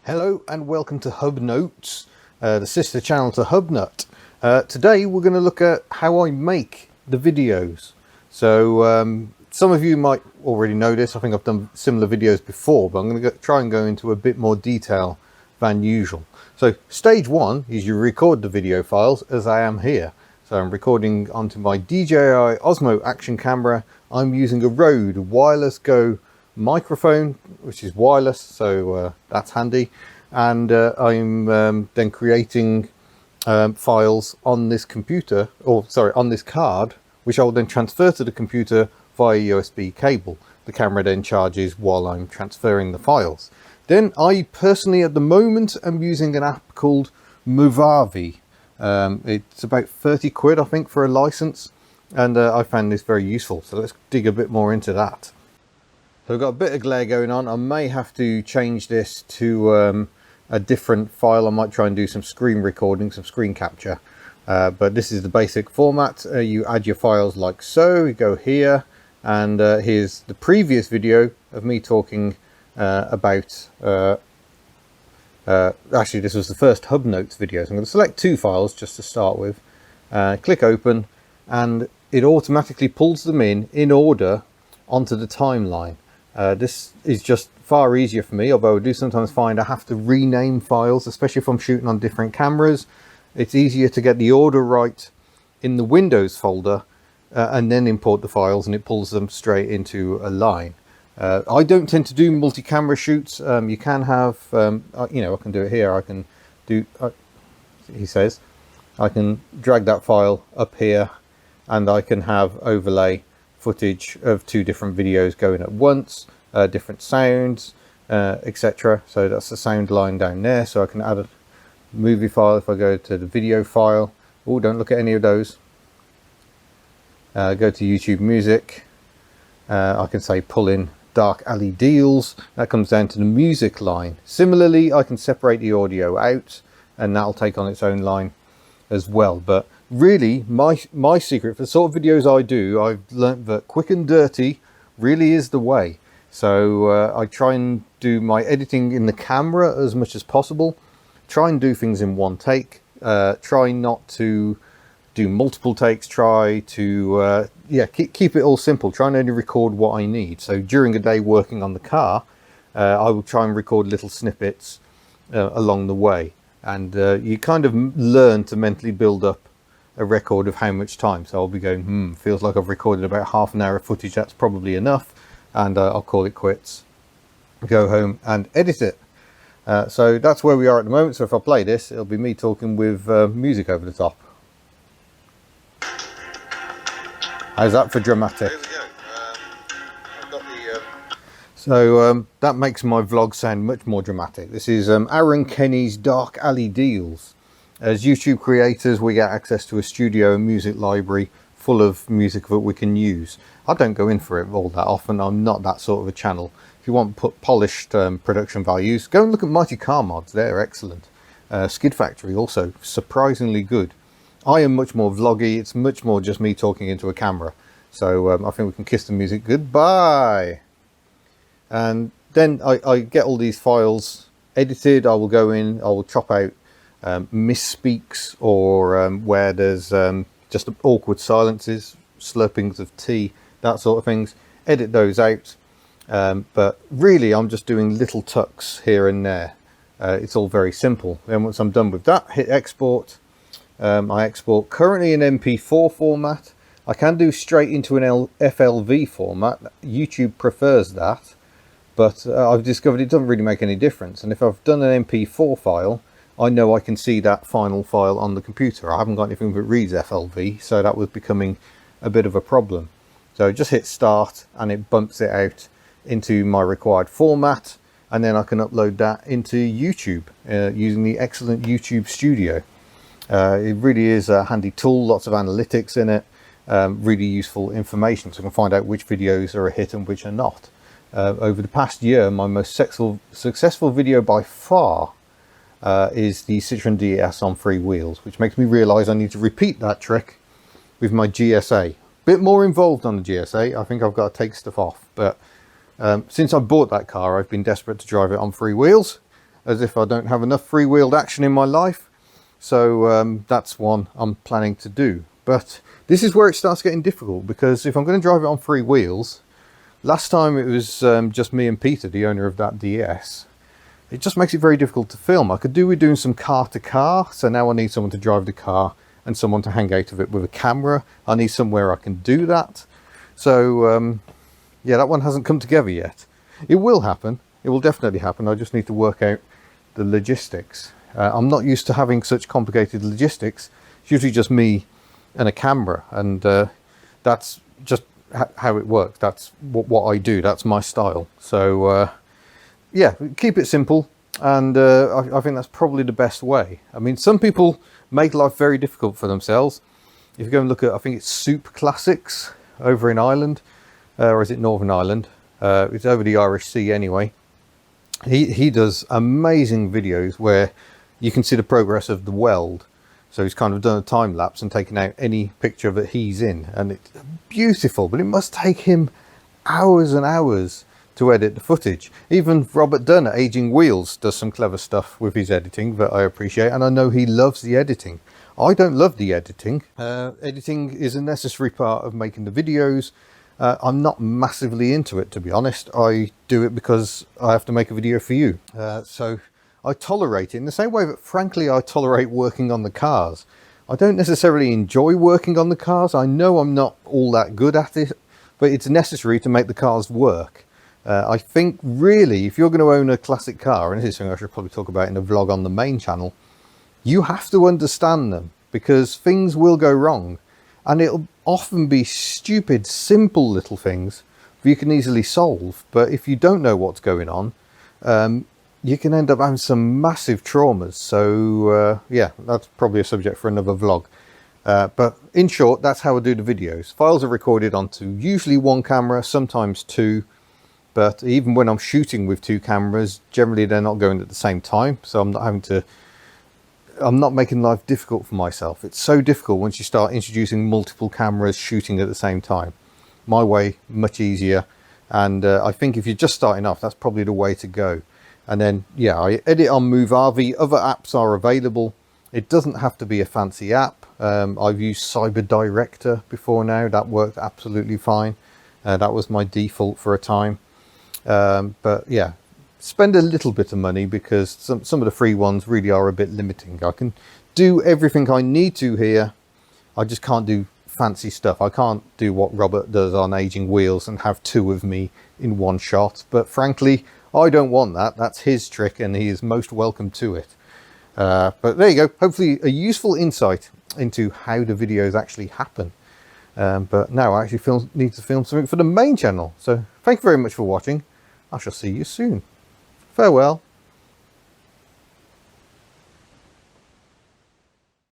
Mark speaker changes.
Speaker 1: Hello and welcome to HubNotes, the sister channel to HubNut. Today we're going to look at how I make the videos. So some of you might already know this. I think I've done similar videos before, but I'm going to try and go into a bit more detail than usual. So stage one is you record the video files as I am here. So I'm recording onto my DJI Osmo action camera. I'm using a Rode Wireless Go microphone, which is wireless, so that's handy. And I'm then creating files on this computer, or sorry, on this card, which I will then transfer to the computer via USB cable. The camera then charges while I'm transferring the files. Then I personally at the moment am using an app called Movavi. It's about 30 quid I think for a license, and I found this very useful, so let's dig a bit more into that. So I've got a bit of glare going on. I may have to change this to a different file. I might try and do some screen recording, some screen capture. But this is the basic format. You add your files like so. You go here, and here's the previous video of me talking about... actually, this was the first HubNotes video. So I'm going to select two files just to start with. Click open, and it automatically pulls them in order onto the timeline. This is just far easier for me, although I do sometimes find I have to rename files, especially if I'm shooting on different cameras. It's easier to get the order right in the Windows folder and then import the files, and it pulls them straight into a line. I don't tend to do multi-camera shoots. You can have, you know, I can do it here. I can do, he says, I can drag that file up here, and I can have overlay footage of two different videos going at once, different sounds, etc. So that's the sound line down there. So I can add a movie file if I go to the video file. Oh, don't look at any of those. Go to YouTube Music. I can say pull in Dark Alley Deals. That comes down to the music line. Similarly, I can separate the audio out, and that'll take on its own line as well. But really, my secret for the sort of videos I do, I've learnt that quick and dirty really is the way. So I try and do my editing in the camera as much as possible. Try and do things in one take. Try not to do multiple takes. Try to yeah, keep it all simple. Try and only record what I need. So during a day working on the car, I will try and record little snippets along the way. And you kind of learn to mentally build up a record of how much time. So I'll be going, feels like I've recorded about half an hour of footage. That's probably enough. And I'll call it quits. Go home and edit it. So that's where we are at the moment. So if I play this, it'll be me talking with music over the top. How's that for dramatic?
Speaker 2: There we go. I've got the,
Speaker 1: So that makes my vlog sound much more dramatic. This is Aaron Kenny's Dark Alley Deals. As YouTube creators, we get access to a studio and music library full of music that we can use. I don't go in for it all that often. I'm not that sort of a channel. If you want polished production values, go and look at Mighty Car Mods. They're excellent. Skid Factory also surprisingly good. I am much more vloggy. It's much more just me talking into a camera. So I think we can kiss the music goodbye. And then I get all these files edited. I will go in, I will chop out misspeaks, or where there's just awkward silences, slurpings of tea, that sort of things. Edit those out. But really I'm just doing little tucks here and there. It's all very simple. Then once I'm done with that, hit export. I export currently in MP4 format. I can do straight into an FLV format. YouTube prefers that, but I've discovered it doesn't really make any difference. And if I've done an MP4 file, I know I can see that final file on the computer. I haven't got anything that reads FLV, so that was becoming a bit of a problem. So just hit start, and it bumps it out into my required format, and then I can upload that into YouTube using the excellent YouTube Studio. It really is a handy tool, lots of analytics in it, really useful information, so I can find out which videos are a hit and which are not. Over the past year, my most successful video by far is the Citroen DS on three wheels, which makes me realise I need to repeat that trick with my GSA. Bit more involved on the GSA. I think I've got to take stuff off, but since I bought that car, I've been desperate to drive it on three wheels. as if I don't have enough free-wheeled action in my life. So that's one I'm planning to do. But this is where it starts getting difficult, because if I'm going to drive it on free wheels, last time it was just me and Peter, the owner of that DS, it just makes it very difficult to film. I could do with doing some car to car, so now I need someone to drive the car and someone to hang out of it with a camera. I need somewhere I can do that. So yeah, that one hasn't come together yet. It will happen. It will definitely happen. I just need to work out the logistics. I'm not used to having such complicated logistics. It's usually just me and a camera, and that's just how it works. That's what I do. That's my style. So yeah, keep it simple, and I think that's probably the best way. I mean, some people make life very difficult for themselves. If you go and look at, I think it's Soup Classics over in Ireland, or is it Northern Ireland? It's over the Irish Sea anyway. He does amazing videos where you can see the progress of the weld. So he's kind of done a time lapse and taken out any picture that he's in, and it's beautiful, but it must take him hours and hours to edit the footage. Even Robert Dunn at Aging Wheels does some clever stuff with his editing that I appreciate, and I know he loves the editing. I don't love the editing. Editing is a necessary part of making the videos. I'm not massively into it, to be honest. I do it because I have to make a video for you. So I tolerate it in the same way that, frankly, I tolerate working on the cars. I don't necessarily enjoy working on the cars. I know I'm not all that good at it, but it's necessary to make the cars work. I think, really, if you're going to own a classic car, and this is something I should probably talk about in a vlog on the main channel, you have to understand them, because things will go wrong. And it'll often be stupid, simple little things that you can easily solve. But if you don't know what's going on, you can end up having some massive traumas. So yeah, that's probably a subject for another vlog. But in short, that's how I do the videos. Files are recorded onto usually one camera, sometimes two. But even when I'm shooting with two cameras, generally they're not going at the same time. So I'm not making life difficult for myself. It's so difficult once you start introducing multiple cameras shooting at the same time. My way, much easier. And I think if you're just starting off, that's probably the way to go. And then, yeah, I edit on Movavi. Other apps are available. It doesn't have to be a fancy app. I've used Cyber Director before now. That worked absolutely fine. That was my default for a time. But yeah, spend a little bit of money, because some of the free ones really are a bit limiting. I can do everything I need to here. I just can't do fancy stuff. I can't do what Robert does on Aging Wheels and have two of me in one shot. But frankly, I don't want that. That's his trick, and he is most welcome to it. But there you go. Hopefully a useful insight into how the videos actually happen. But now I actually need to film something for the main channel. So thank you very much for watching. I shall see you soon. Farewell.